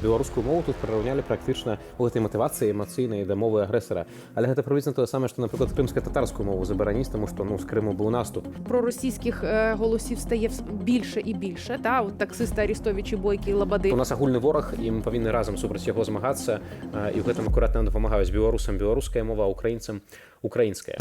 Беларускую мову тут прыраўнялі практычна у гэтай матывацыі эмацыйнай да мовы агрэсара. Але гэта прыблізна тое самае, што, напрыклад, крымска-татарскую мову забараніць, тому што з Криму був наступ. Проросійських голосів стає більше і більше. Та? От таксисти Арістовичі, Бойкі, Лабади. У нас агульны вораг, і мы павінны разам супраць яго змагацца, і ў гэтым акурат нам дапамагаюць беларусам беларуская мова, а украінцам украінская.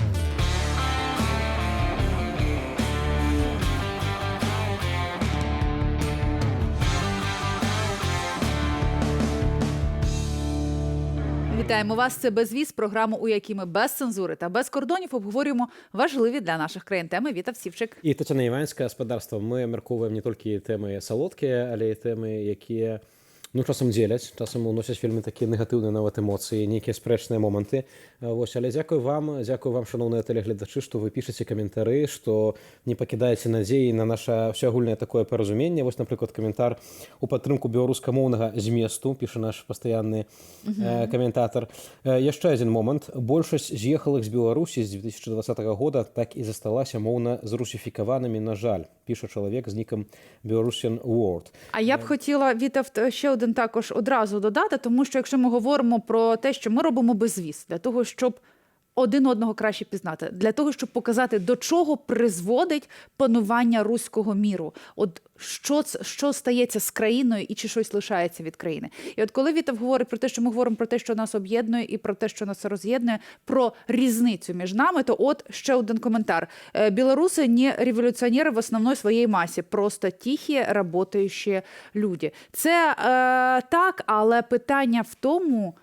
Вітаємо вас, це «Безвіз», програму, у якій ми без цензури та без кордонів обговорюємо важливі для наших країн теми. Віта Всівчик. І Тетяна Іванська, господарство. Ми мяркоўваем не толькі тэмы салодкія, але і тэмы, якія часам дзеляць, часам уносяць вельмі такія негатыўныя нават эмоцыі, нейкія спрэчныя моманты. Вось, але дзякую вам, шаноўныя тэлегледачы, што вы пішаце каментары, што не пакідаеце надзеі на наша ўсеагульнае такое паразуменне. Вось, напрыклад, каментар у падтрымку беларускамоўнага зместу, піша наш пастаянны каментатар. Яшчэ адзін момант. Большасць з'ехалых з Беларусі з 2020 года так і засталася моўна зрусіфікаванымі, на жаль, піша чалавек з нікам Belarusian World. А я б хотіла, Віта, ще один також одразу додати, тому що якщо ми говоримо про те, що ми робимо безвіз, для того, щоб один одного краще пізнати, для того, щоб показати, до чого призводить панування руського міру. От що стається з країною і чи щось лишається від країни. І от коли Віта говорить про те, що ми говоримо про те, що нас об'єднує і про те, що нас роз'єднує, про різницю між нами, то от ще один коментар. Білоруси не революціонери в основній своїй масі, просто тихі, працюючі люди. Це так, але питання в тому,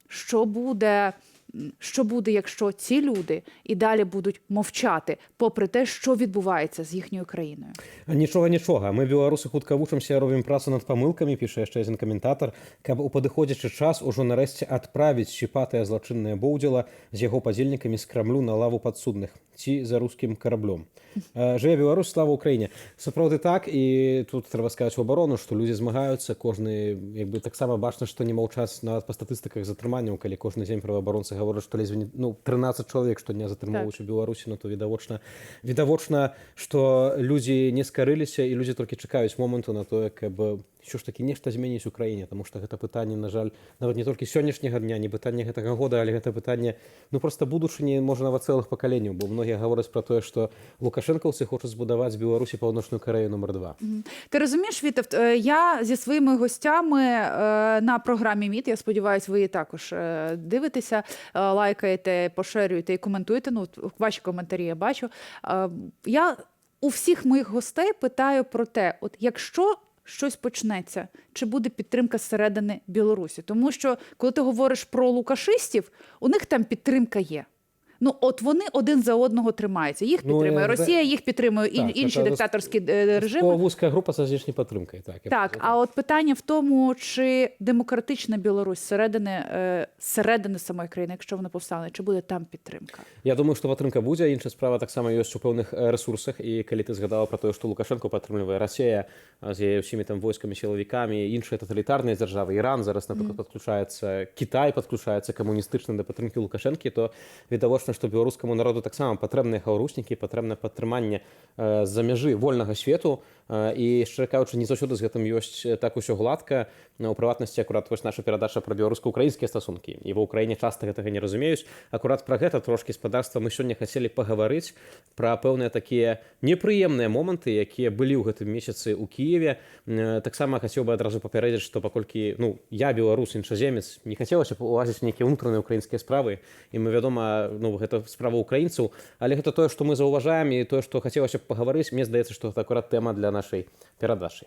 що буде, якщо ці люди і далі будуть мовчати, попри те, що відбувається з їхньою країною? Нічога. Ми, беларусы, хутка вучымся, робім працу над памылкамі, піша яшчэ адзін каментатар, каб у падыходзячы час ужо нарэшце адправіць шчыпатае злачыннае боўдзіла з яго падзельнікамі з Крамлю на лаву падсудных ці за рускім караблём. Жыве Беларусь, слава Украіне. Сапраўды так, і тут трэба сказаць у абарону, што людзі змагаюцца, кожны, таксама бачна, што не маўчаць нават па статыстыках затрыманняў, калі кожны дзень праваабаронцы гавораць, што ледзьве 13 чалавек штодня затрымоўваюць у Беларусі, то відавочна, што людзі не скарыліся, і людзі толькі чакаюць моманту на тое, каб ўсё ж такі нешта зменіць у краіне, таму што гэта пытанне, на жаль, нават не толькі сённяшняга дня, не пытанне гэтага года, але гэта пытанне, проста будучыні, можа, нават цэлых пакаленняў, бо многія гавораць пра тое, што лукашэнкаўцы хочуць збудаваць з Беларусі паўночную Карею нумар 2. Ти розумієш, Віта, я зі своїми гостями на програмі МІД, я сподіваюся, ви її також дивитеся, лайкаєте, поширюєте і коментуєте, ваші коментарі я бачу. Я у всіх моїх гостей питаю про те, от якщо щось почнеться, чи буде підтримка зсередини Білорусі. Тому що, коли ти говориш про лукашистів, у них там підтримка є. От вони один за одного тримаються. Їх підтримує Росія, їх підтримує інші диктаторські режими. Вузька група за знешньою підтримкою. Так, а от питання в тому, чи демократична Білорусь зсередини самої країни, якщо вона повстане, чи буде там підтримка? Я думаю, што падтрымка будзе. Інша справа таксама ёсць у пэўных рэсурсах. І калі ты згадала пра тое, што Лукашенко падтрымлівае Расія з яе ўсімі там войскамі, сілавікамі, іншыя таталітарныя дзяржавы, Іран зараз, напрыклад, падключаецца, Кітай падключаецца камуністычна да падтрымкі Лукашэнкі, то відавочна, што беларускаму народу таксама патрэбныя хаўруснікі, патрэбна падтрыманне з-за мяжы вольнага свету. І, шчыра кажучы, не заўсёды з гэтым ёсць так усё гладка. У прыватнасці, акурат вось наша перадача пра беларуска-украінскія стасункі. І ва ўкраіне часта гэтага не разумеюць. Акурат пра гэта трошкі спадарства мы сёння хацелі пагаварыць пра пэўныя такія непрыемныя моманты, якія былі ў гэтым месяцы ў Кіеве. Таксама хацеў бы адразу папярэдзіць, што паколькі я беларус, іншаземец, не хацелася б улазіць у нейкія ўнутраныя ўкраінскія справы. І мы, вядома, гэта справа ўкраінцаў, але гэта тое, што мы заўважаем, і тое, што хацелася б пагаварыць, мне здаецца, што гэта акурат тэма для нашай перадачы.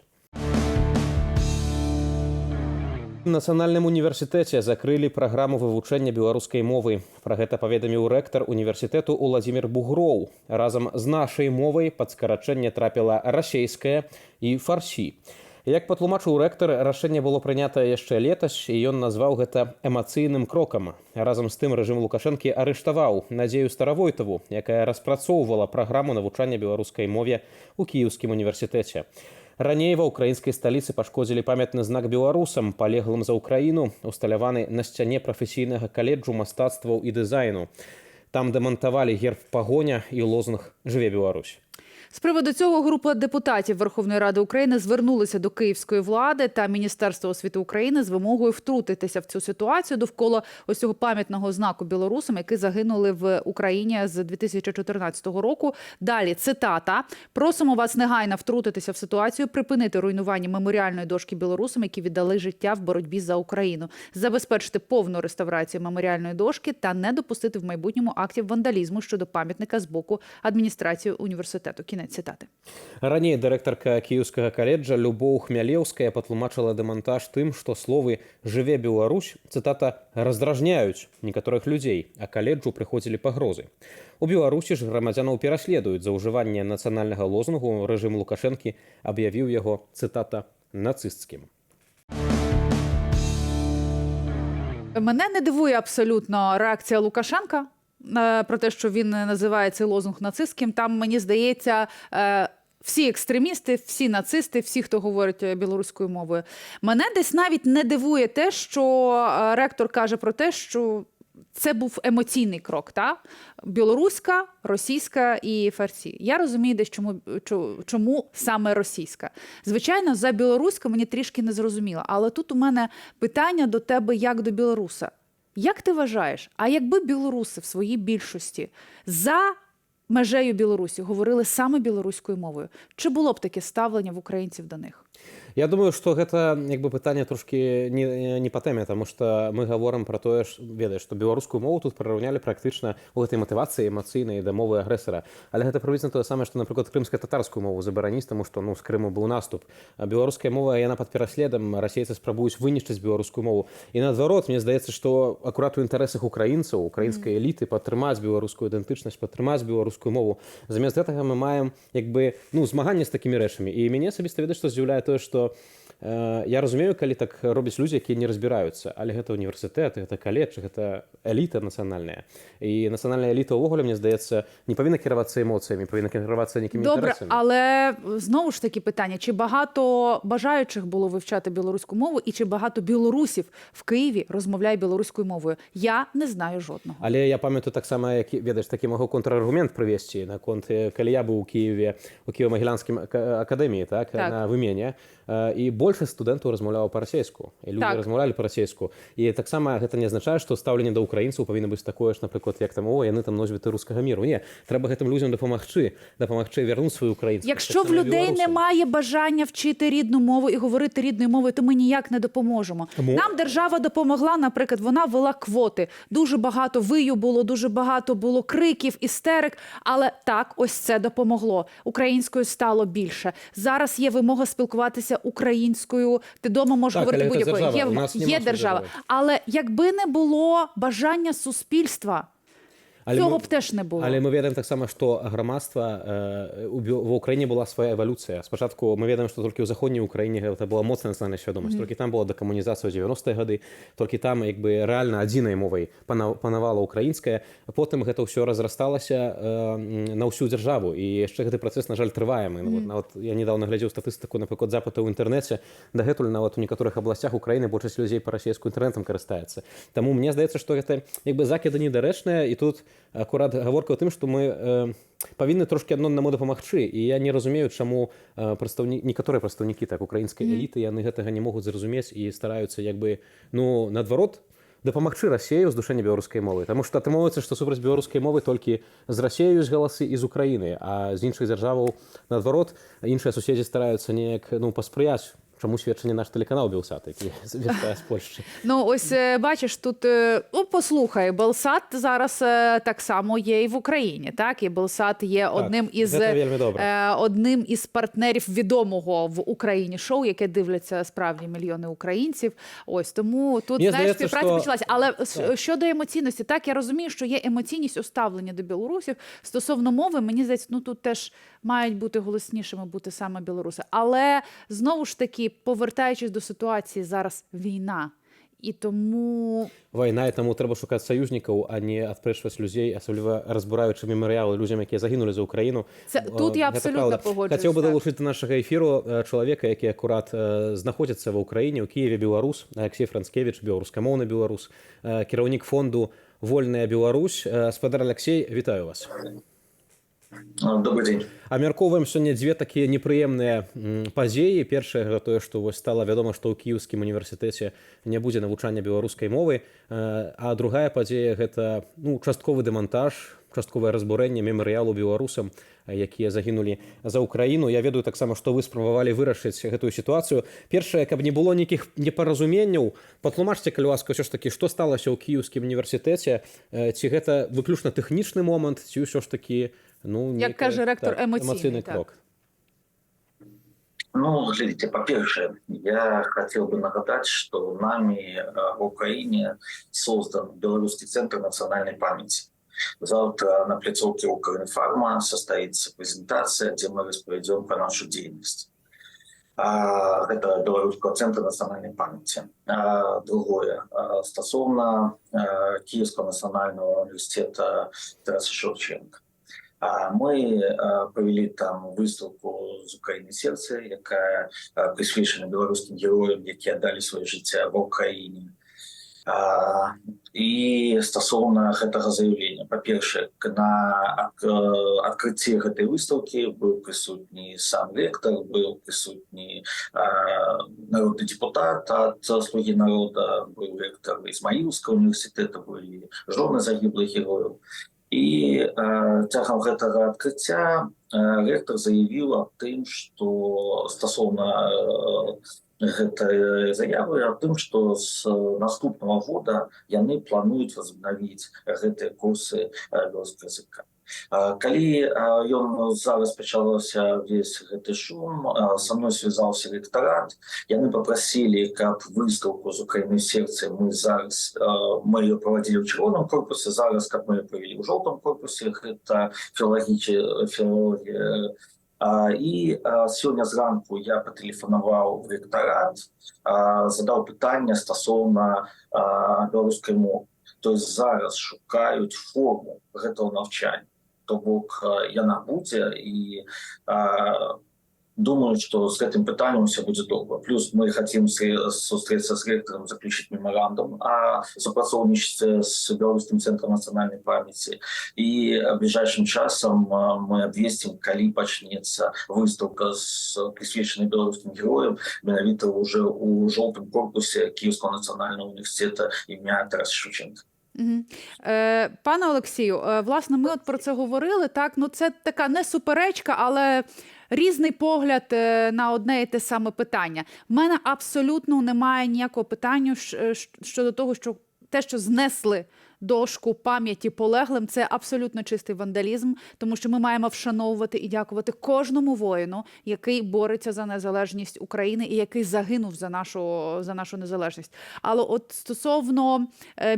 У Нацыянальным універсітэце закрылі праграму вывучэння беларускай мовы. Пра гэта паведаміў рэктар універсітэту Уладзімір Бугроў. Разам з нашай мовай пад скарачэнне трапіла расейская і фарсі. Як патлумачыў рэктар, рашэнне было прынята яшчэ летась, і ён назваў гэта эмацыйным крокам. Разам з тым рэжым Лукашэнкі арыштаваў Надзею Старавойтаву, якая распрацоўвала праграму навучання беларускай мове ў Кіеўскім універсітэце. Раней ва ўкраінскай сталіцы пашкодзілі памятны знак беларусам, палеглым за Украіну, усталяваны на сцяне прафесійнага каледжу мастацтваў і дызайну. Там дэмантавалі герб пагоня і лозунг «Жыве Беларусь». З приводу цього група депутатів Верховної Ради України звернулися до київської влади та Міністерства освіти України з вимогою втрутитися в цю ситуацію довкола ось цього пам'ятного знаку білорусам, які загинули в Україні з 2014 року. Далі цитата: «Просимо вас негайно втрутитися в ситуацію, припинити руйнування меморіальної дошки білорусам, які віддали життя в боротьбі за Україну, забезпечити повну реставрацію меморіальної дошки та не допустити в майбутньому актів вандалізму щодо пам'ятника з боку адміністрації університету». Кінець цитати. Раней дырэктарка кіеўскага каледжа Любоў Хмялеўская патлумачыла дэмантаж тым, што словы «жыве Беларусь», цытата, раздражняюць некаторых людзей, а каледжу прыходзілі пагрозы. У Беларусі ж грамадзянаў пераследуюць за ўжыванне нацыянальнага лозунгу. Рэжым Лукашэнкі аб'явіў яго, цытата, нацысцкім. Мене не дивує абсолютно реакція Лукашенка про те, що він називає цей лозунг нацистським. Там, мені здається, всі екстремісти, всі нацисти, всі, хто говорить білоруською мовою. Мене десь навіть не дивує те, що ректор каже про те, що це був емоційний крок, та? Білоруська, російська і фарсі. Я розумію десь, чому саме російська. Звичайно, за білоруська мені трішки не зрозуміло. Але тут у мене питання до тебе як до білоруса. Як ти вважаєш, а якби білоруси в своїй більшості за межею Білорусі говорили саме білоруською мовою, чи було б таке ставлення в українців до них? Я думаю, што гэта пытанне трошкі не па тэме, таму што мы гаворым пра тое, ведаеш, што беларускую мову тут прыраўнялі практычна у гэтай матывацыі эмацыйнай да мовы агрэсара. Але гэта прыблізна тое самае, што, напрыклад, крымска-татарскую мову забараніць, таму што з Крыму быў наступ. А беларуская мова, яна пад пераследам, расейцы спрабуюць вынішчыць беларускую мову. І наадварот, мне здаецца, што акурат у інтарэсах украінцаў, украінскай эліты падтрымаць беларускую ідэнтычнасць, падтрымаць беларускую мову. Замест гэтага мы маем змаганне з такімі рэчамі. І мяне асабіста, ведаеш, што здзіўляе тое, што я разумею, калі так робяць людзі, якія не разбіраюцца, але гэта універсітэт, гэта каледж, гэта эліта нацыянальная. І нацыянальная эліта ўвогуле, мне здаецца, не павінна кіравацца емоцыямі, павінна кіравацца нейкімі інтарэсамі. Добре, але знову ж таки питання, чи багато бажаючих було вивчати білоруську мову і чи багато білорусів в Києві розмовляє білоруською мовою? Я не знаю жодного. Але я памятаю таксама, ведаеш, такі магу контраргумент прывесці наконт, калі я быў у Киеве, у Киева-Магілянскім акадэміі, так, на вымене, і большасць студэнтаў размаўляла па-расейску, і людзі размаўлялі па-расейску. І таксама гэта не азначае, што стаўленне да ўкраінцаў павінна быць такое ж, напрыклад, як там, яны там носьбіты рускага міру. Не, трэба гэтым людзям дапамагчы вярнуць сваю українську. Якщо в людей немає бажання вчити рідну мову і говорити рідною мовою, то ми ніяк не допоможемо. Нам держава допомогла, наприклад, вона ввела квоти. Дуже багато вию було, дуже багато було криків, істерик, але так, ось це допомогло. Українською стало більше. Зараз є вимога спілкуватися українською. Ти дома можеш говорити будь-якою. Є держава. Але якби не було бажання суспільства, цього б теж не було. Але ми ведаем таксама, што грамадства в Украіне была свая эвалюцыя. Спачатку мы ведаем, што толькі ў заходняй Украіне гэта была моцная нацыянальная свядомасць. Толькі там была дэкамунізацыя ў 90-е гады, толькі там рэальна адзінай мовай панавала украінская. Потым гэта ўсё разрасталася на ўсю дзяржаву. І яшчэ гэты працэс, на жаль, трывае. Нават я недавно глядзеў статыстыку, напрыклад, запытаў у інтэрнэце. Дагэтуль нават у некаторых абласцях Украіны большасць людзей па-расейску інтэрнэтам карыстаецца. Таму мне здаецца, што гэта закіды недарэчныя, і тут акурат гаворка ў тым, што мы павінны трошкі адно аднаму дапамагчы. І я не разумею, чаму некаторыя прадстаўнікі так украінскай эліты, яны гэтага не могуць зразумець і стараюцца наадварот дапамагчы Расею здушэння беларускай мовы. Таму што атрымоўваецца, што супраць беларускай мовы толькі з Расею ёсць галасы і з Украіны, а з іншых дзяржаваў наадварот іншыя суседзі стараюцца неяк паспрыяць. Чому свідчення наш телеканал Білсат, який звертає з Польщі? Ось бачиш, тут, послухай, Белсат зараз так само є і в Україні, так? І Белсат є одним із партнерів відомого в Україні шоу, яке дивляться справді мільйони українців. Ось, тому тут, співпраця почалася. Але щодо емоційності, так, я розумію, що є емоційність у ставленні до білорусів. Стосовно мови, мені здається, тут теж мають бути голоснішими бути саме білоруси. Але, знову ж таки, повертаючись до ситуації, зараз війна. І тому... Вайна, і таму трэба шукаць саюзнікаў, а не адпрэчваць людзей, асабліва разбураючы мемарыялы людзям, якія загінулі за Украіну. Тут я абсолютно погоджуюсь. Хацеў бы далучыць да нашага эфіру чалавека, які акурат знаходзіцца ва ўкраіне, ў Кіеве, беларус, Алексей Францкевіч, беларускамоўны беларус, кіраўнік фонду «Вольная Беларусь». Спадар Алексей, вітаю вас. Добрый день. Абмяркоўваем сёння дзве такія непрыемныя падзеі. Першае гэта тое, што вось стала вядома, што ў кіеўскім універсітэце не будзе навучання беларускай мовы. А другая падзея гэта частковы дэмантаж, частковае разбурэнне мемарыялу беларусам, якія загінулі за Украіну. Я ведаю таксама, што вы спрабавалі вырашыць гэтую сітуацыю. Першае, каб не было нейкіх непаразуменняў, патлумачце, калі ласка, ўсё ж такі, што сталася ў кіеўскім універсітэце, ці гэта выключна тэхнічны момант, ці ўсё ж такі як каже ректор, эмоцыйны так. крок. Глядите, по-перше, я хотел бы нагадать, что нами в Украине создан Белорусский центр национальной памяти. Завтра на пляцовке Укринформа состоится презентация, где мы распорядим про нашу деятельность. Это Белорусского центра национальной памяти. Другое. Стосовно Киевского национального университета Тараса Шевченка. Мы провели там выставку «З України серце», яка присвячена білоруським героям, які віддали своє життя в Україні. І стосовно гэтага заявлення, по-перше, на адкрыцці гэтай выставкі быў прысутні сам ректор, быў прысутні народны депутат ад «Слугі народа», быў ректор Ізмаїльскага універсітэта, былі жоны загіблых герояў. І цягам гэтага адкрыцця ректор заявіў аб тым, што стасоўна гэтай заявы аб тым, што з наступнага года яны плануюць возобновіць гэтыя курсы беларускага языка. Калі ён зараз пачалося весь гэты шум, са мной связаўся ректарат, яны папрасілі, каб выставку «З України серце» мы ее праводзілі ў чырвоным корпусе, зараз каб мы ее правялі ў жоўтым корпусе, гэта філологія. І сёння зранку я патэлефанаваў в ректарат, задаў пытанне стасоўна беларускай мовы. То есть зараз шукаюць форму гэтага навчання. То бок яна будзе, і думаю, што з гэтым пытаннем ўсё будзе добра. Плюс мы хотим сустрэцца з ректором, заключыць мемарандум о супрацоўнічестве з Беларускім цэнтрам нацыянальнай памяці. І бліжэйшым часам мы абвесцім, калі пачнецца выставка прысвечаная беларускім героям, менавіта ўжо ў жоўтым корпусе Киевского нацыянальнага університета імя Тараса Шевченка. Пане Олексію, власне, ми от про це говорили, так, це така не суперечка, але різний погляд на одне і те саме питання. В мене абсолютно немає ніякого питання щодо того, що те, що знесли дошку пам'яті полеглим, це абсолютно чистий вандалізм, тому що ми маємо вшановувати і дякувати кожному воїну, який бореться за незалежність України і який загинув за нашу незалежність. Але от стосовно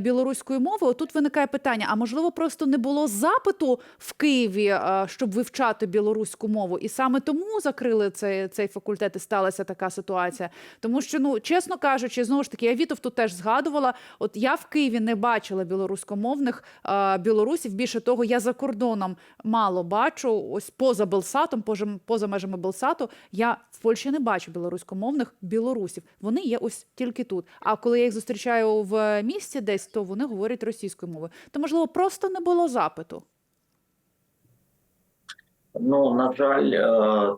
білоруської мови, отут виникає питання, а можливо просто не було запиту в Києві, щоб вивчати білоруську мову, і саме тому закрили цей факультет і сталася така ситуація. Тому що, чесно кажучи, знову ж таки, я Вітов тут теж згадувала, от я в Києві не бачила білоруськомовних білорусів. Більше того, я за кордоном мало бачу, ось поза Белсатом, поза межами Белсату, я в Польщі не бачу білоруськомовних білорусів. Вони є ось тільки тут. А коли я їх зустрічаю в місті десь, то вони говорять російською мовою. То, можливо, просто не було запиту. На жаль,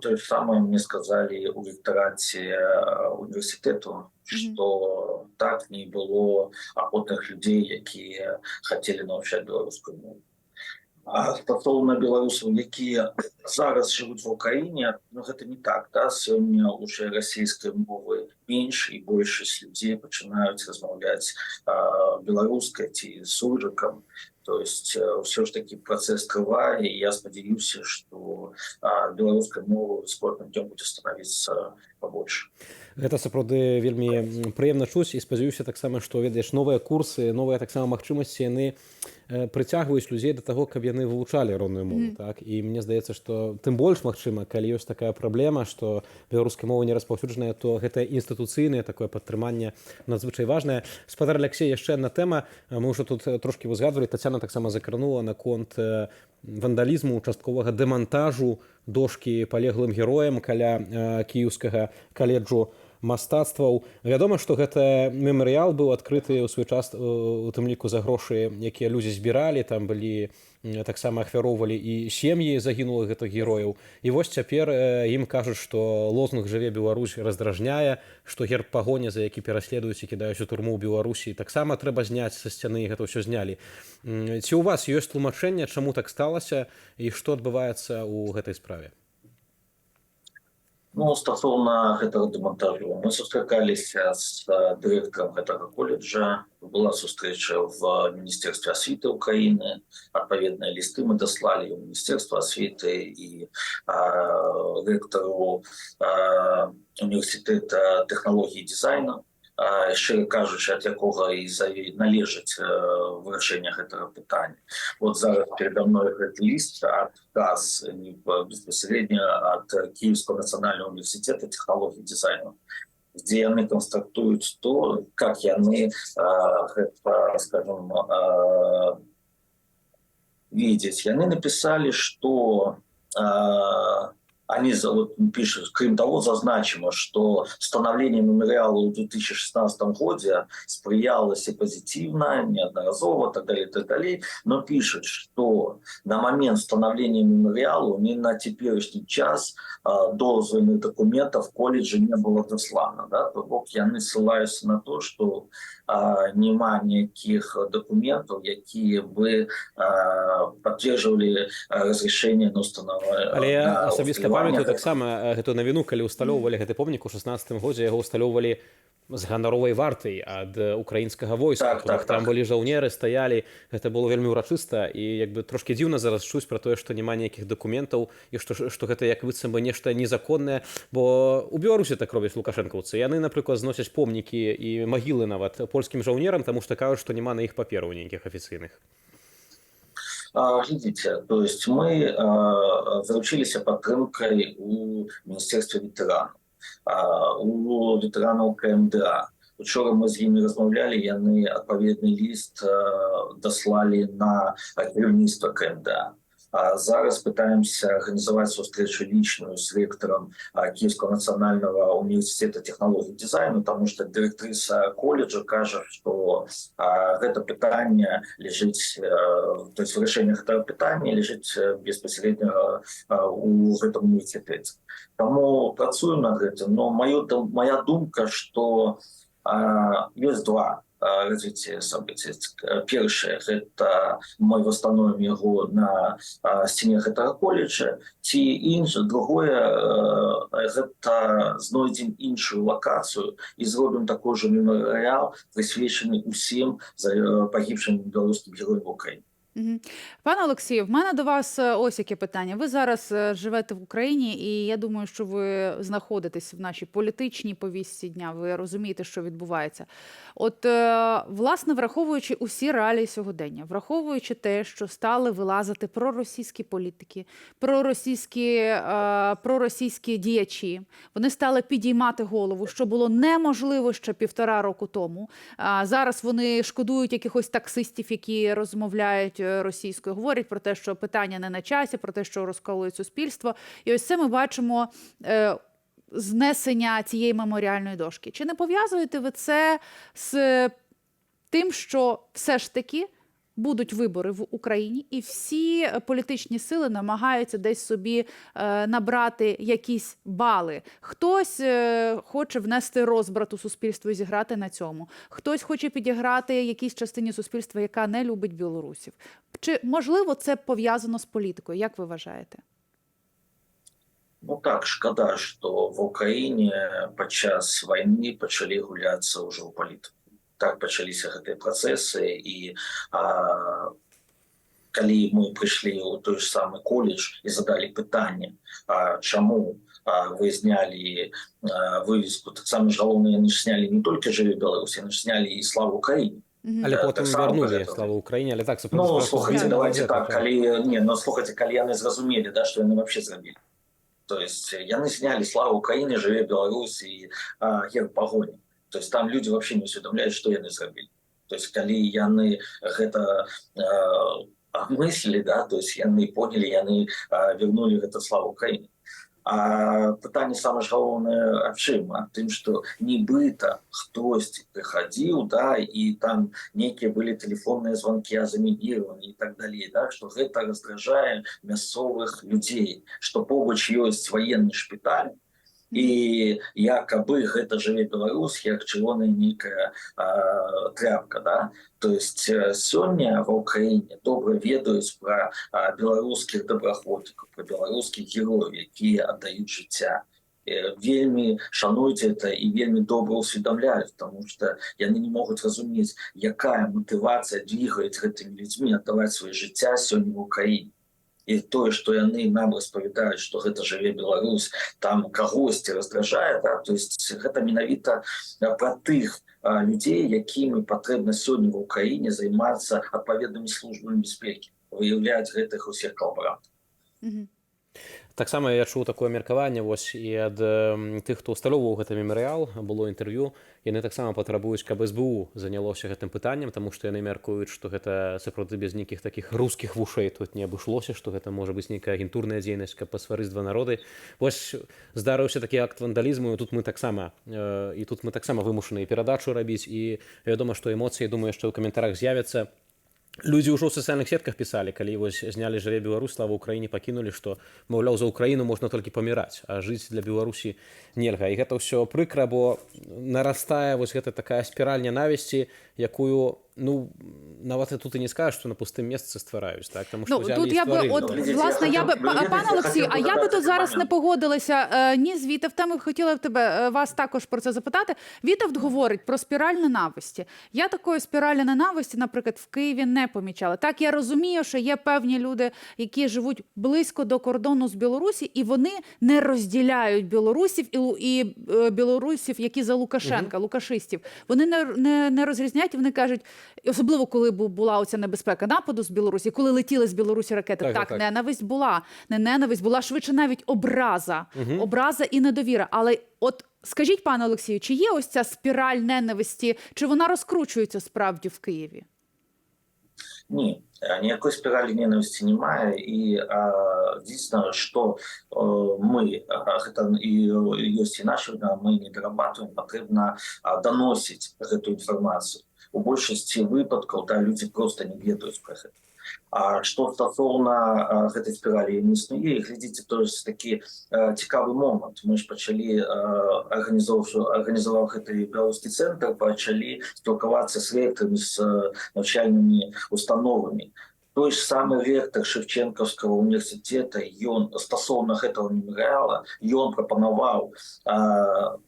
то же самое мне сказали у ректорате университету, что так не было охотных людей, які хотели навчать белорусскую мову. А стосовно белорусов, які зараз живуть в Україні, гэта не так. Да? Сёння уже російської мови менш, і большасць людей починають розмовляти белорусской ці суржиком. То есть все ж таки процесс трывае, и я спадзяюся, что беларускай мовы з кожным днём будзе становіцца побольше. Гэта сапраўды вельмі прыемна чуць, і спадзяюся таксама, што ведаеш, новыя курсы, новыя таксама магчымасці, яны прыцягваюць людзей да таго, каб яны вывучалі родную мову. Так? І мне здаецца, што тым больш магчыма, калі ёсць такая праблема, што беларуская мова не распаўсюджаная, то гэта інстытуцыйнае такое падтрыманне надзвычай важнае. Спадар Алексей, яшчэ адна тэма. Мы ўжо тут трошкі узгадвалі, Тацяна таксама закранула наконт вандалізму, частковага дэмантажу дошкі палеглым героям каля кіеўскага каледжу мастацтваў. Вядома, што гэты мемарыял быў адкрыты ў свой час у тым ліку за грошы, якія людзі збіралі, там былі таксама ахвяроўвалі і сем'і загінулых гэтых герояў. І вось цяпер ім кажуць, што лозунг «Жыве Беларусь» раздражняе, што герб пагоня, за які пераследуюць і кідаюць у турму ў Беларусі, таксама трэба зняць са сцяны, і гэта ўсё знялі. Ці ў вас ёсць тлумачэнне, чаму так сталася і што адбываецца ў гэтай справе? Ну, стосовно гэтага дэмонтажу, мы сустракаліся з дырэктарам гэтага коледжа, была сустрэча в Міністэрстве асвіты Украіны, адпаведныя лісты мы даслалі ў Міністэрства асвіты і рэктару універсітэта тэхналогіі і дызайну, шчыра кажучы, ад якога і належыць вырашэнне гэтага пытання. Вот зараз передо мной гэты ліст адказ безпасярэдна ад Киевского национального университета технологий и дизайна, где яны констатуюць то, как яны, скажем, видеть. Яны написали, что они пишут, кроме того, зазначимо, что становление мемориала в 2016 году сприялось и позитивно, неодноразово, так далее, но пишут, что на момент становления мемориала ни на теперешний час дозвольных документов в колледже не было дослано. Да? То бок я ссылаюсь на то, что нема никаких документов, которые бы поддерживали разрешение на установление. Але я асабіста памятаю таксама гэту навіну, калі ўсталёўвалі гэты помнік у 16 годзе, яго ўсталёўвалі з ганаровай вартай ад украінскага войска. Там былі жаўнеры, стаялі, гэта было вельмі ўрачыста, і як бы трошкі дзіўна зараз чуць пра тое, што няма ніякіх дакументаў і што гэта як быццам бы нешта незаконнае, бо у Беларусі так робяць лукашэнкаўцы. Яны, напрыклад, зносяць помнікі і магілы нават польскім жаўнерам, таму што кажуць, што няма на іх папераў нейкіх афіцыйных. Видите, то есть мы заручились поддержкой у Министерства ветеранов, у ветеранов КМДА. Вчора ми з ними розмовляли, яны відповідний лист дослали на керівництво КМДА. Зараз пытаемся организовать встречу личную с ректором Киевского национального университета технологий и дизайна, потому что директриса колледжа кажет, что это питание лежит, то есть решение этого питания лежит безпосередньо у этом университете. Тому працуем над этим, но моя думка, что есть два развития событий. Першае, это мы восстановим его на стене этого колледжа, другое, это знойдем іншую локацию и сделаем такой же мемориал, присвяченный усім погибшим белорусским героям в Украине. Пане Олексію, в мене до вас ось яке питання. Ви зараз живете в Україні, і я думаю, що ви знаходитесь в нашій політичній повістці дня, ви розумієте, що відбувається. От, власне, враховуючи усі реалії сьогодення, враховуючи те, що стали вилазити проросійські політики, проросійські діячі, вони стали підіймати голову, що було неможливо ще 1,5 року тому. Зараз вони шкодують якихось таксистів, які розмовляють російською, говорять про те, що питання не на часі, про те, що розколують суспільство. І ось це ми бачимо знесення цієї меморіальної дошки. Чи не пов'язуєте ви це з тим, що все ж таки будуть вибори в Україні, і всі політичні сили намагаються десь собі набрати якісь бали. Хтось хоче внести розбрат у суспільство і зіграти на цьому. Хтось хоче підіграти якійсь частині суспільства, яка не любить білорусів. Чи, можливо, це пов'язано з політикою? Як ви вважаєте? Ну так, шкода, що в Україні під час війни почали гулятися вже у політику. Так пачаліся гэтыя працэсы, і калі мы прыйшлі ў той ж самы колледж і задалі пытанне, чаму вы знялі вывеску, таксама ж галоўна, яны ж знялі не толькі «Жыве Беларусь», яны ж знялі і «Слава Украіне». Але потым вярнулі «Слава Украіне», але так... Ну, слухайте, давайте так, слухайте, калі яны зразумелі, да, што яны вообще зрабілі. То есть яны знялі «Слава Украіне», «Жыве Беларусь» і герб пагоні. То есть там люди вообще не усведомляют, что яны зрабілі. То есть калі яны гэта обмыслили, да, то есть яны поняли, яны вернули гэта «Славу Украине». А пытанне самае ж галоўнае аб чым? Аб тым, што нібыта хтосьці прыхадзіў, да, і там нейкія былі тэлефонныя званкі о замінірованні і так далей, да, што гэта раздражае мясцовых людзей, што побач ёсць ваенны шпіталь, і якабы гэта жыве беларус, як чырвоная нейкая тряпка, да? То есть сёння ва ўкраіне добра ведаюць пра беларускіх добраахвотнікаў, пра беларускіх герояў, якія аддаюць жыцця. Вельмі шануюць это і вельмі добра ўсведамляюць, тому што яны не могуць разумець, якая матывацыя двигае гэтымі людзьмі аддаваць сваё жыцця сёння в Украіне. І тое, што яны нам распавядаюць, што гэта жыве Беларусь, там кагосьці раздражае, да? То есть гэта менавіта пра тых людзей, якімі патрэбна сёння в Украіне займацца адпаведнымі службамі бяспекі, выяўляць гэтых усіх калабарантаў. Таксама я чуў такое меркаванне вось і ад тых, хто ўсталёўваў гэты мемарыял, было інтэрв'ю, яны таксама патрабуюць, каб СБУ занялося гэтым пытаннем, таму што яны мяркуюць, што гэта сапраўды без нейкіх такіх рускіх вушэй тут не абышлося, што гэта можа быць нейкая агентурная дзейнасць, каб пасварыць два народы. Вось здарыўся такі акт вандалізму, і тут мы таксама вымушаныя перадачу рабіць, і вядома, што эмоцыі, думаю, яшчэ ў каментарах з'явяцца. Людзі ўжо ў сацыяльных сетках пісалі, калі вось знялі «Жыве Беларусь», слава Украіне, пакінулі, што, маўляў, за Украіну можна толькі паміраць, а жыць для Беларусі нельга. І гэта ўсё прыкра, бо нарастае вось гэта такая спіраль нянавісці, якую, ну, нават тут і не скажеш, што на пустым месцы ствараюць, так? Тому що тут я би, власне, пане Олексію, а я би тут зараз не погодилася ні з Вітовтом, і хотіла б вас також про це запитати. Вітовт говорить про спіраль ненависті. Я такої спіралі ненависті, наприклад, в Києві не помічала. Так, я розумію, що є певні люди, які живуть близько до кордону з Білорусі, і вони не розділяють білорусів і білорусів, які за Лукашенка, лукашистів. Вони не розрізняють, і вони кажуть, особливо коли була оця небезпека нападу з Білорусі, коли летіли з Білорусі ракети, так, ненависть була. Не ненависть, була швидше навіть образа. Образа і недовіра. Але от скажіть, пане Олексію, чи є ось ця спіраль ненависті, чи вона розкручується справді в Києві? Ні, ніякої спіралі ненависті немає, і дійсно, що ми, ёсць і наша, ми не дорабатываем, потрібно доносити эту інформацію. У большасці выпадкаў, да, людзі просто не ведаюць пра гэта. А што стасоўна гэтай спіралі не існуе, глядзіце, то есть такі цікавы момант. Мы ж пачалі арганізаваў гэты беларускі цэнтр, пачалі спілкавацца з ректарамі, з навчальнымі установамі. Той ж самы ректор Шевченкаўскага універсітэта, ён стасоўна гэтага мемарыяла, ён прапанаваў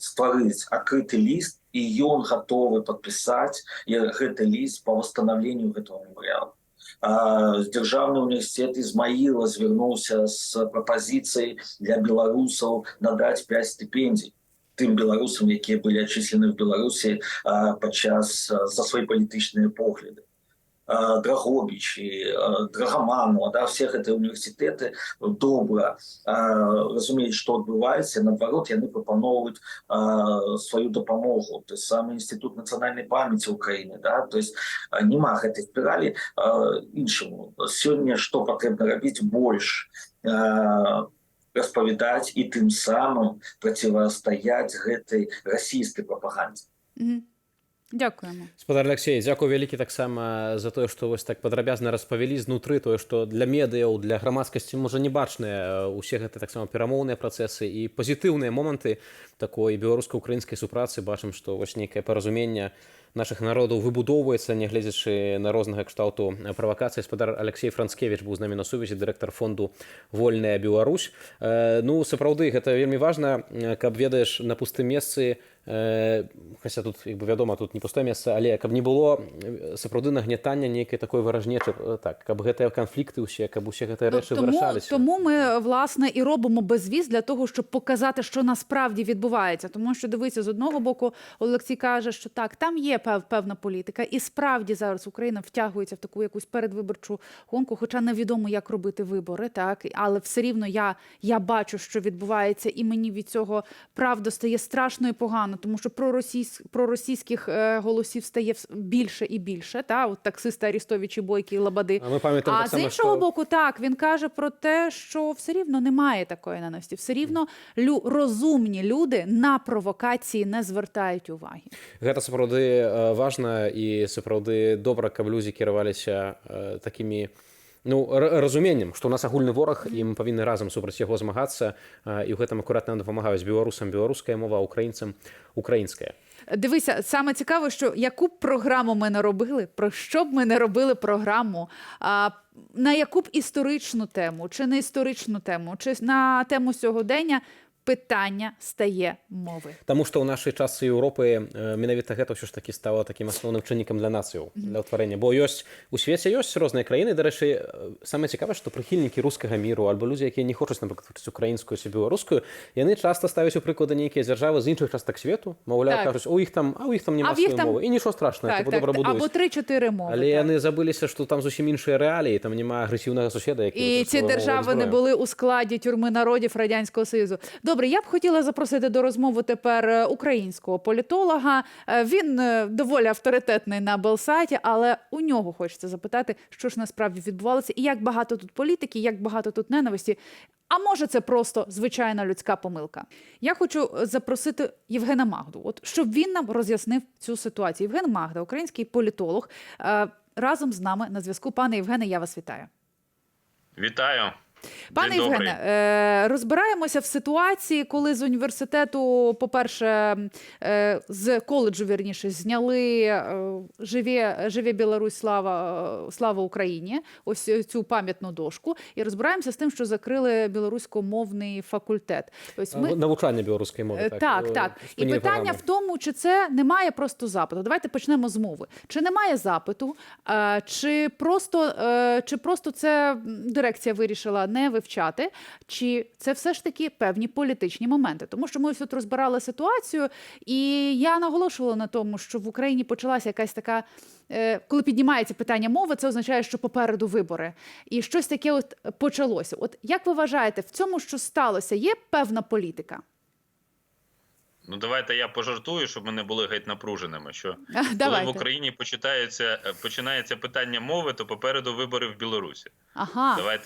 стварыць адкрыты ліст, і ён гатовы падпісаць гэты ліст па восстанаўленню гэтага мемарыяла. Дзяржаўны універсітэт Ізмаіла звярнуўся з прапазіцыяй для беларусаў надаць 5 стыпендый тым беларусам, якія былі адчыслены в Беларусі падчас за свае палітычныя погляды. Драгобічі, Драгаманова, да, все гэтыя універсітэты добра разумеюць, што адбываецца, наадварот, яны прапаноўваюць сваю дапамогу. То есть самы інстытут нацыянальнай памяці ўкраіны, да, то есть няма гэтай спіралі іншаму. Сёння што патрэбна рабіць? Больш распавядаць і тым самым процівастаяць гэтай расійскай прапагандзе. Дякуємо. Спадар Алексей, дзякуй вялікі таксама за тое, што вось так падрабязна распавялі знутры тое, што для медыяў, для грамадскасці можа не бачныя усе гэты таксама перамоўныя працэсы і пазітыўныя моманты такой беларуска-украінскай супрацы. Бачым, што вось нейкае паразуменне наших народаў выбудоўваецца, нягледзячы на рознага кшталту правакацыі. Спадар Алексей Францкевіч быў з намі на сувязі, дырэктар фонду «Вольная Беларусь». Ну, сапраўды, гэта вельмі важна, каб, ведаеш, на пустым месцы, хаця тут, як бы, вядома, тут не пустое месца, але каб не было сапраўды нагнятання нейкай такой варажнечы, так, каб гэтыя канфлікты ўсе, каб усе гэтыя рэчы вырашаліся. Тому ми, власне, і робимо безвіз для того, щоб показати, що насправді відбувається. Тому що, дивіться, з одного боку, Олексій каже, що так, там є певна політика, і справді зараз Україна втягується в таку якусь передвиборчу гонку, хоча невідомо, як робити вибори, так, але все рівно я бачу, що відбувається, і мені від цього, правда, стає страшно і погано, тому що проросійських голосів стає більше і більше, та, от таксисти Арістовичі, Бойки і Лободи. А ми пам'ятаємо А так з само, іншого що... боку, так, він каже про те, що все рівно немає такої ненависті, все рівно розумні люди на провокації не звертають уваги. Гэта сапраўды важна і сапраўды добра, каб людзі кіраваліся такімі разуменнем, што ў нас агульны вораг, і мы павінны разам супраць яго змагацца, і ў гэтым акуратна дапамагаюць беларусам беларуская мова, українцам українська. Дивися, саме цікаво, що яку б програму ми не робили, про що б ми не робили програму, на яку б історичну тему, чи не історичну тему, чи на тему сьогодення, питання стає мови. Таму што ў нашай частцы Еўропы менавіта гэта ўсё ж такі стала такім асноўным чыннікам для нацыяў, для ўтварэння. Бо у свеце ёсць розныя краіны, дарэчы, самае цікавае, што прыхільнікі рускага міру альбо людзі, якія не хочуць, напрыклад, вучыць украінскую ці беларускую, яны часта ставяць у прыклады нейкія дзяржавы з іншых частак свету, маўляў, кажуць, у іх там няма сваёй мовы, і нічого страшного, типу добра будуюць. Або 3-4 мови. Але яны забыліся, што там зусім іншыя рэаліі, там няма агрэсіўнага суседа, які... І ці держави не були у складі тюрми народів Радянського Союзу. Добре, я б хотіла запросити до розмови тепер українського політолога. Він доволі авторитетний на Белсаті, але у нього хочеться запитати, що ж насправді відбувалося, і як багато тут політики, як багато тут ненависті. А може це просто звичайна людська помилка. Я хочу запросити Євгена Магду, от, щоб він нам роз'яснив цю ситуацію. Євген Магда, український політолог, разом з нами на зв'язку. Пане Євгене, я вас вітаю. Вітаю. Пане Євгене, розбираємося в ситуації, коли з університету, по-перше, з коледжу, вірніше, зняли «Живе Білорусь, слава Україні», ось цю пам'ятну дошку, і розбираємося з тим, що закрили білоруськомовний факультет. Ось Навчання білоруської мови. Так. І питання в тому, чи це немає просто запиту. Давайте почнемо з мови. Чи немає запиту, чи просто це дирекція вирішила не вивчати, чи це все ж таки певні політичні моменти. Тому що ми ось тут розбирали ситуацію, і я наголошувала на тому, що в Україні почалася якась така, коли піднімається питання мови, це означає, що попереду вибори. І щось таке от почалося. От як ви вважаєте, в цьому, що сталося, є певна політика? Ну, давайте я пожартую, щоб ми не були геть напруженими. Що коли в Україні починається питання мови, то попереду вибори в Білорусі. Ага.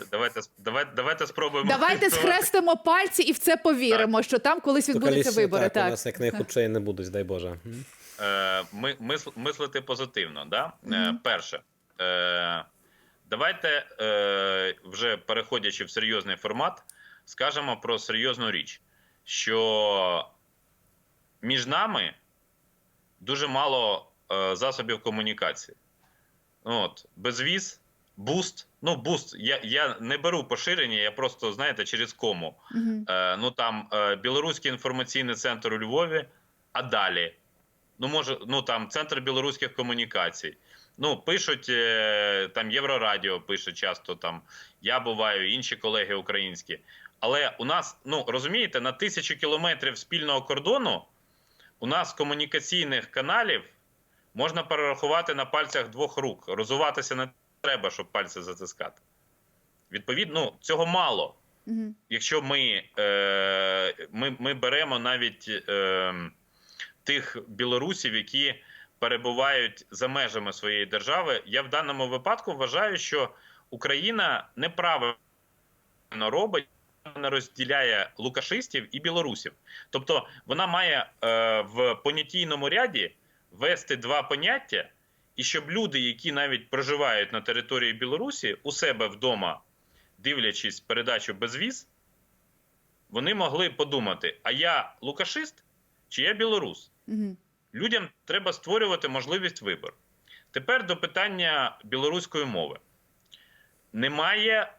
Давайте спробуємо. Давайте схрестимо пальці і в це повіримо, що там колись відбудуться вибори. Так, у нас як найхудшає не будуть, дай Боже. Мислити позитивно, да? Перше. Давайте, вже переходячи в серйозний формат, скажемо про серйозну річ, що між нами дуже мало засобів комунікації. От, безвіз, буст. Ну, буст, я не беру поширення, я просто, знаєте, через кому. Ну, там, Білоруський інформаційний центр у Львові, а далі. Ну, там, Центр білоруських комунікацій. Ну, пишуть, там, Єврорадіо пише часто, там, я буваю, інші колеги українські. Але у нас, ну, розумієте, на 1000 кілометрів спільного кордону у нас комунікаційних каналів можна перерахувати на пальцях 2 рук. Розуватися не треба, щоб пальці затискати. Відповідно, цього мало. Якщо ми беремо навіть тих білорусів, які перебувають за межами своєї держави, я в даному випадку вважаю, що Україна неправильно робить, не розділяє лукашистів і білорусів. Тобто вона має в понятійному ряді вести 2 поняття, і щоб люди, які навіть проживають на території Білорусі, у себе вдома, дивлячись передачу «Безвіз», вони могли подумати, а я лукашист чи я білорус? Людям треба створювати можливість вибору. Тепер до питання білоруської мови. Немає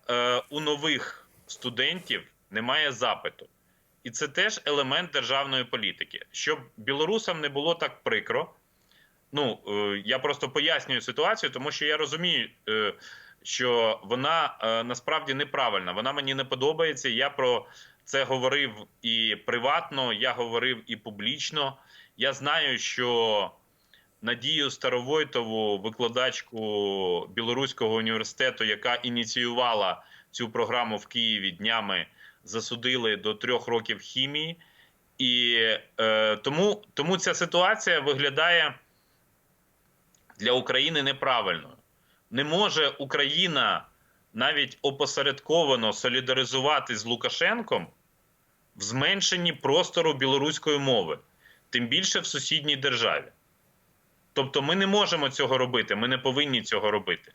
у нових студентів, немає запиту. І це теж елемент державної політики. Щоб білорусам не було так прикро, ну, я просто пояснюю ситуацію, тому що я розумію, що вона насправді неправильна. Вона мені не подобається, я про це говорив і приватно, я говорив і публічно. Я знаю, що Надію Старовойтову, викладачку Білоруського університету, яка ініціювала цю програму в Києві, днями засудили до 3 років хімії. І тому ця ситуація виглядає для України неправильною. Не може Україна навіть опосередковано солідаризуватись з Лукашенком в зменшенні простору білоруської мови, тим більше в сусідній державі. Тобто ми не можемо цього робити, ми не повинні цього робити.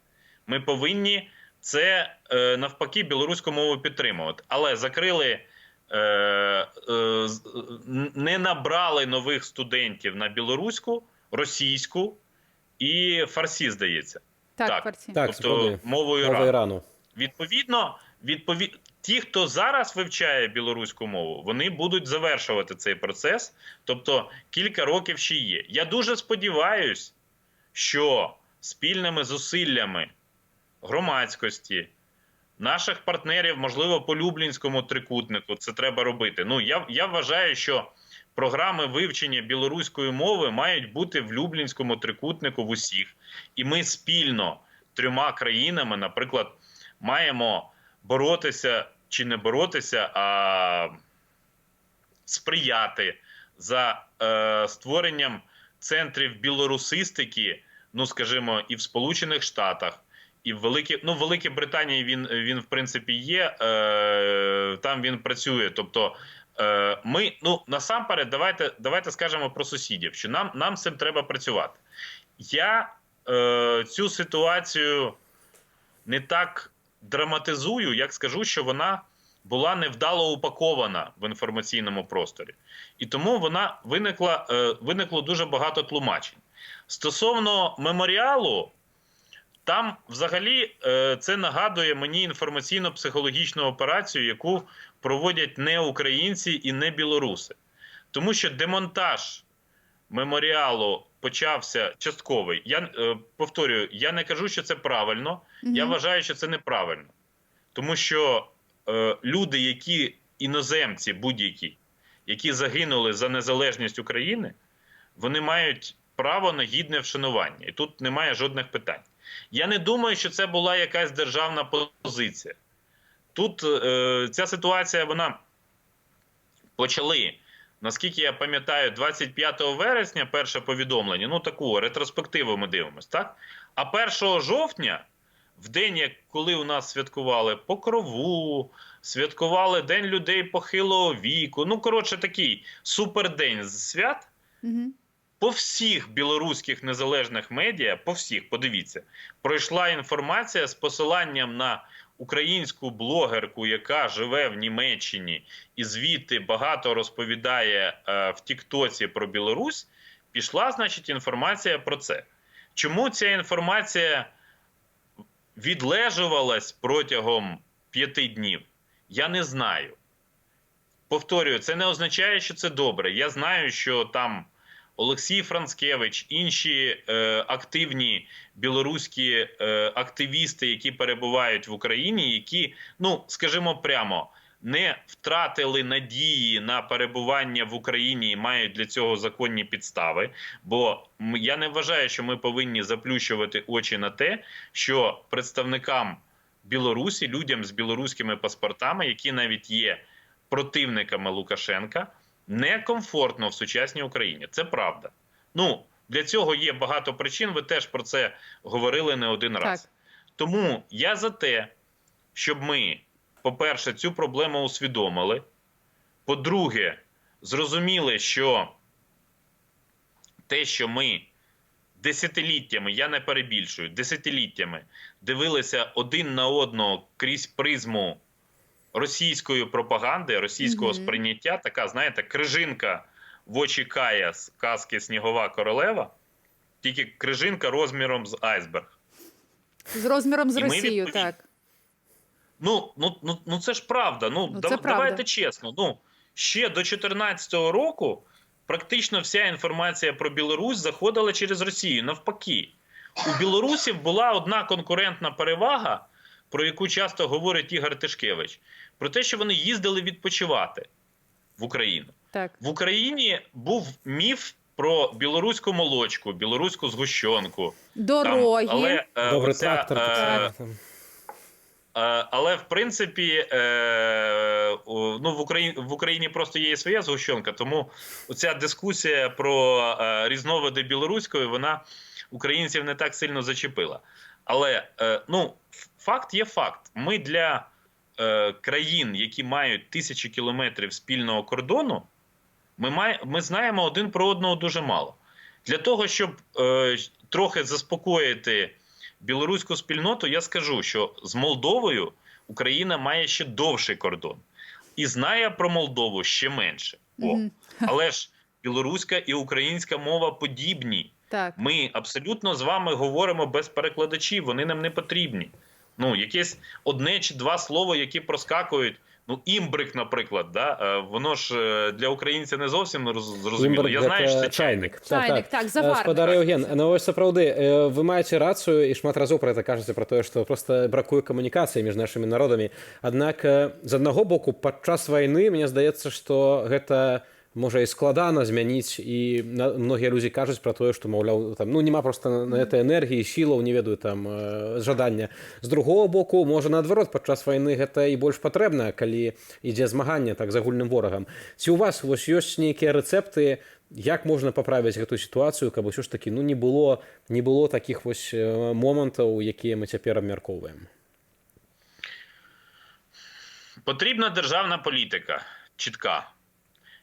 Ми повинні це, навпаки, білоруську мову підтримувати. Але закрили, не набрали нових студентів на білоруську, російську і фарсі, здається. Так, фарсі. Так, Тобто справді. мовою Мова Ірану. Відповідно, ті, хто зараз вивчає білоруську мову, вони будуть завершувати цей процес. Тобто кілька років ще є. Я дуже сподіваюся, що спільними зусиллями громадськості, наших партнерів, можливо, по Люблінському трикутнику це треба робити. Ну, я вважаю, що програми вивчення білоруської мови мають бути в Люблінському трикутнику в усіх. І ми спільно 3 країнами, наприклад, маємо боротися, чи не боротися, а сприяти за створенням центрів білорусистики, ну, скажімо, і в Сполучених Штатах, і в Великій Британії він в принципі є, там він працює. Тобто ми, насамперед, давайте скажемо про сусідів, що нам з цим треба працювати. Я цю ситуацію не так драматизую, як скажу, що вона була невдало упакована в інформаційному просторі. І тому виникло дуже багато тлумачень. Стосовно меморіалу, там взагалі це нагадує мені інформаційно-психологічну операцію, яку проводять не українці і не білоруси. Тому що демонтаж меморіалу почався частковий. Я повторюю, я не кажу, що це правильно, я вважаю, що це неправильно. Тому що люди, іноземці будь-які, які загинули за незалежність України, вони мають право на гідне вшанування. І тут немає жодних питань. Я не думаю, що це була якась державна позиція. Тут ця ситуація, вона почали, наскільки я пам'ятаю, 25 вересня перше повідомлення, таку ретроспективу ми дивимося, так? А 1 жовтня, в день, коли у нас святкували Покрову, святкували День людей похилого віку, такий супердень свят, по всіх білоруських незалежних медіа, по всіх, подивіться, пройшла інформація з посиланням на українську блогерку, яка живе в Німеччині і звідти багато розповідає в Тіктоці про Білорусь, пішла, значить, інформація про це. Чому ця інформація відлежувалась протягом 5 днів? Я не знаю. Повторюю, це не означає, що це добре. Я знаю, що там Олексій Францкевич, інші активні білоруські активісти, які перебувають в Україні, які, скажімо прямо, не втратили надії на перебування в Україні і мають для цього законні підстави. Бо я не вважаю, що ми повинні заплющувати очі на те, що представникам Білорусі, людям з білоруськими паспортами, які навіть є противниками Лукашенка, некомфортно в сучасній Україні. Це правда. Для цього є багато причин, ви теж про це говорили не один раз. Тому я за те, щоб ми, по-перше, цю проблему усвідомили, по-друге, зрозуміли, що те, що ми десятиліттями, я не перебільшую, десятиліттями дивилися один на одного крізь призму російської пропаганди, російського сприйняття, така, знаєте, крижинка в очі Кая з казки «Снігова королева», тільки крижинка розміром з айсберг. З розміром з Росією, так. Це ж правда. Давайте чесно. Ще до 2014 року практично вся інформація про Білорусь заходила через Росію. Навпаки, у білорусів була одна конкурентна перевага, про яку часто говорить Ігор Тишкевич, про те, що вони їздили відпочивати в Україну. Так. В Україні був міф про білоруську молочку, білоруську згущенку. Дороги. Добрий оця, трактор. але в принципі, ну, в Україні просто є і своя згущенка, тому оця дискусія про різновиди білоруської, вона українців не так сильно зачепила. Але ну, факт є факт. Ми для країн, які мають тисячі кілометрів спільного кордону, ми знаємо один про одного дуже мало. Для того, щоб трохи заспокоїти білоруську спільноту, я скажу, що з Молдовою Україна має ще довший кордон. І знає про Молдову ще менше. Але ж білоруська і українська мова подібні. Так. Ми абсолютно з вами говоримо без перекладачів, вони нам не потрібні. Ну, якесь одне чи два слова, які проскакують. Ну, імбрик, наприклад, да? Воно ж для українця не зовсім зрозуміло. Я знаю, що це чайник. Чайник, так, заварник. Спадар Євген, ну ось сапраўды, вы маеце рацыю і шмат разоў пра гэта кажаце пра тое, што проста бракуе камунікацыі між нашымі народамі. Аднак з аднаго боку падчас вайны мне здаецца, што гэта можа і складана змяніць, і многія людзі кажуць пра тое, што маўляў там ну няма проста на гэта энергіі, сілаў, не ведаю там жадання. З другого боку, можа наадварот падчас вайны гэта і больш патрэбна, калі ідзе змаганне так з агульным ворагам. Ці у вас вось ёсць нейкія рэцэпты, як можна паправіць гэтую сітуацыю, каб усё ж такі ну не было такіх вось момантаў, якія мы цяпер абмяркоўваем? Потрібна державна політика чітка.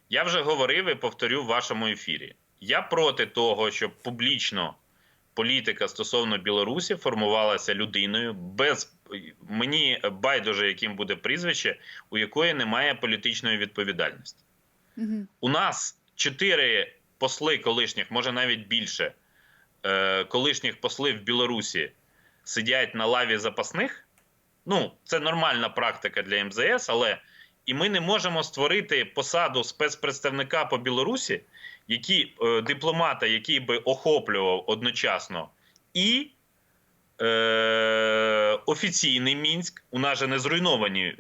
Я вже говорив і повторю в вашому ефірі. Я проти того, щоб публічно політика стосовно Білорусі формувалася людиною, мені байдуже, яким буде прізвище, у якої немає політичної відповідальності. У нас 4 посли колишніх, може навіть більше, колишніх послів в Білорусі сидять на лаві запасних. Ну, це нормальна практика для МЗС, але і ми не можемо створити посаду спецпредставника по Білорусі, дипломата, який би охоплював одночасно і офіційний Мінськ, у нас же не зруйновані,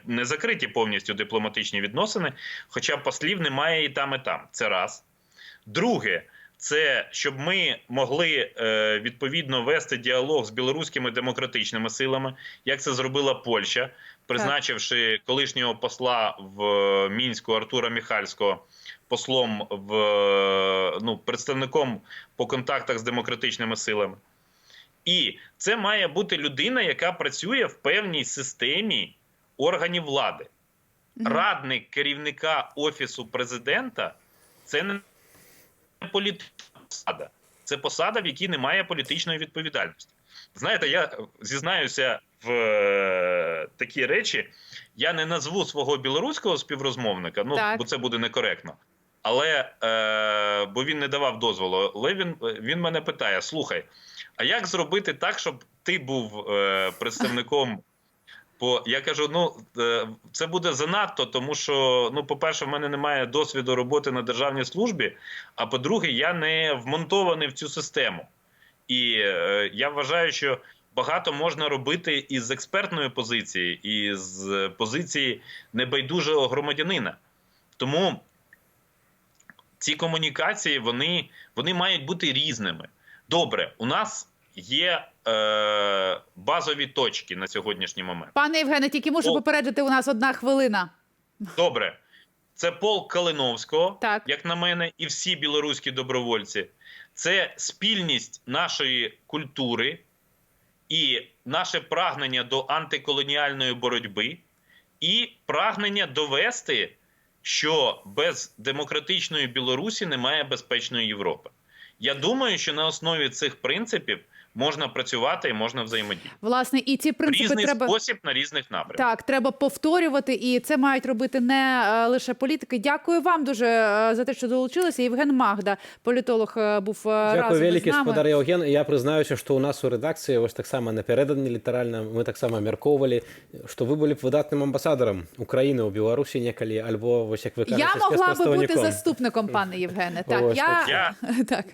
не закриті повністю дипломатичні відносини, хоча послів немає і там, і там. Це раз. Друге, це щоб ми могли відповідно вести діалог з білоруськими демократичними силами, як це зробила Польща, призначивши колишнього посла в Мінську Артура Міхальського послом представником по контактах з демократичними силами. І це має бути людина, яка працює в певній системі органів влади. Радник керівника Офісу президента – це не політична посада. Це посада, в якій немає політичної відповідальності. Знаєте, я зізнаюся в такі речі. Я не назву свого білоруського співрозмовника, бо це буде некоректно. Але, бо він не давав дозволу. Але він мене питає, слухай, а як зробити так, щоб ти був представником? Я кажу, це буде занадто, тому що, по-перше, в мене немає досвіду роботи на державній службі, а по-друге, я не вмонтований в цю систему. І я вважаю, що багато можна робити із експертної позиції, і з позиції небайдужого громадянина. Тому ці комунікації, вони мають бути різними. Добре, у нас є базові точки на сьогоднішній момент. Пане Євгене, тільки мушу попередити, у нас 1 хвилина. Добре. Це полк Калиновського, так, як на мене, і всі білоруські добровольці. Це спільність нашої культури і наше прагнення до антиколоніальної боротьби, і прагнення довести, що без демократичної Білорусі немає безпечної Європи. Я думаю, що на основі цих принципів можна працювати і можна взаємодіяти. Власне, і ці принципи різний треба... спосіб на різних напрямках. Так, треба повторювати, і це мають робити не лише політики. Дякую вам дуже за те, що долучилися. Євген Магда, політолог, був разом Дякую з нами. вялікі, спадар Євген. Я прызнаюся, што ў нас у рэдакцыі вось таксама напярэдадні літаральна мы таксама абмяркоўвалі, што вы былі б выдатным амбасадарам Украіны ў Беларусі некалі, альбо вось як вы кажаце, я могла би бути заступником, пане Євгене. Так, так.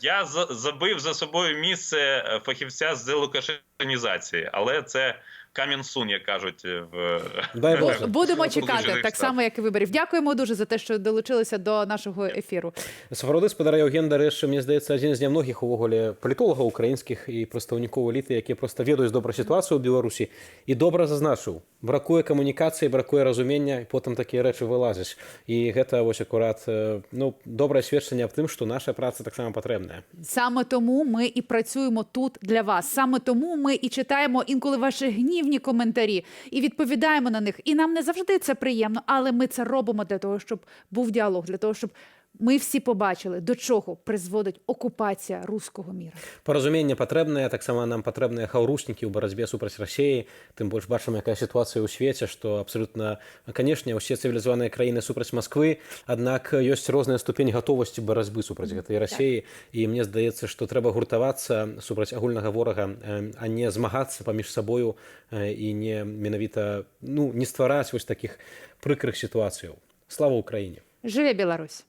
Я забив за собою місце фахівця з делукашенізації, але це Coming soon, як кажуть в Дай Боже. Будемо в чекати, Сполучених так Штатах. само, як і виборів. Дякуємо дуже за те, що долучилися до нашого ефіру. Сапраўды спадар Яўген, дарэчы, мне здаецца, адзін з нямногіх увогуле палітолагаў украінскіх і прадстаўнікоў эліты, якія проста ведаюць добра сітуацыю ў Беларусі і добра зазначыў. Бракуе камунікацыі, бракуе разумення, і потым такія рэчы вылазяць. І гэта вось акурат ну, добрае сведчанне аб тым, што наша праца таксама патрэбная. Саме тому ми і працюємо тут для вас. Саме тому ми і читаємо інколи ваші гнівні коментарі і відповідаємо на них. І нам не завжди це приємно, але ми це робимо для того, щоб був діалог, для того, щоб ми всі побачили, до чого призводить окупація руського міра. Паразуменне патрэбнае, таксама нам патрэбныя хаўруснікі ў барацьбе супраць Расіі. Тым больш бачым, якая сітуацыя ў свеце, што абсалютна, канешне, ўсе цывілізаваныя краіны супраць Масквы, аднак ёсць розная ступень гатовасці барацьбы супраць гэтай Расіі. І мне здаецца, што трэба гуртавацца супраць агульнага ворага, а не змагацца паміж сабою і не менавіта, ну, не ствараць вось такіх прыкрых сітуацыяў. Слава Україні! Живе Білорусь!